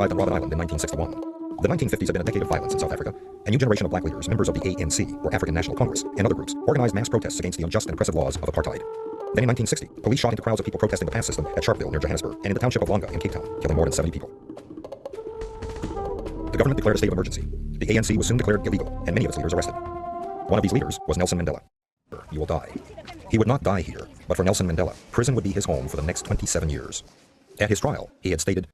arrived on Robben Island in 1961. The 1950s had been a decade of violence in South Africa. A new generation of black leaders, members of the ANC, or African National Congress, and other groups, organized mass protests against the unjust and oppressive laws of apartheid. Then in 1960, police shot into crowds of people protesting the pass system at Sharpeville near Johannesburg and in the township of Langa in Cape Town, killing more than 70 people. The government declared a state of emergency. The ANC was soon declared illegal, and many of its leaders arrested. One of these leaders was Nelson Mandela. You will die. He would not die here, but for Nelson Mandela, prison would be his home for the next 27 years. At his trial, he had stated,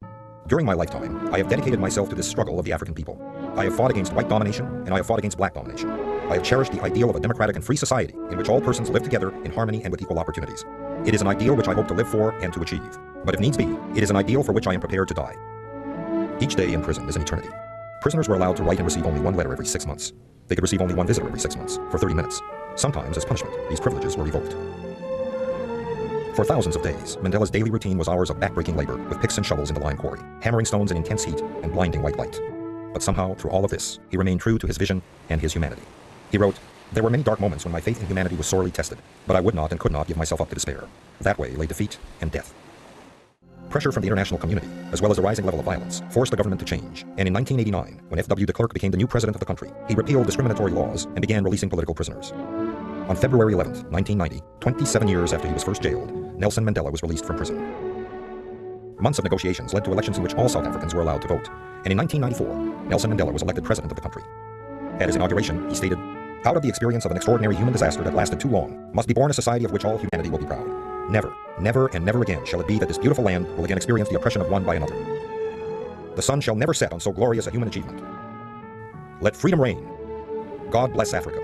"During my lifetime, I have dedicated myself to this struggle of the African people. I have fought against white domination, and I have fought against black domination. I have cherished the ideal of a democratic and free society in which all persons live together in harmony and with equal opportunities. It is an ideal which I hope to live for and to achieve. But if needs be, it is an ideal for which I am prepared to die." Each day in prison is an eternity. Prisoners were allowed to write and receive only one letter every 6 months. They could receive only one visitor every 6 months, for 30 minutes. Sometimes, as punishment, these privileges were revoked. For thousands of days, Mandela's daily routine was hours of back-breaking labor with picks and shovels in the lime quarry, hammering stones in intense heat and blinding white light. But somehow, through all of this, he remained true to his vision and his humanity. He wrote, "There were many dark moments when my faith in humanity was sorely tested, but I would not and could not give myself up to despair. That way lay defeat and death." Pressure from the international community, as well as the rising level of violence, forced the government to change, and in 1989, when F.W. de Klerk became the new president of the country, he repealed discriminatory laws and began releasing political prisoners. On February 11, 1990, 27 years after he was first jailed, Nelson Mandela was released from prison. Months of negotiations led to elections in which all South Africans were allowed to vote, and in 1994, Nelson Mandela was elected president of the country. At his inauguration, he stated, "Out of the experience of an extraordinary human disaster that lasted too long, must be born a society of which all humanity will be proud. Never, never, and never again shall it be that this beautiful land will again experience the oppression of one by another. The sun shall never set on so glorious a human achievement. Let freedom reign. God bless Africa."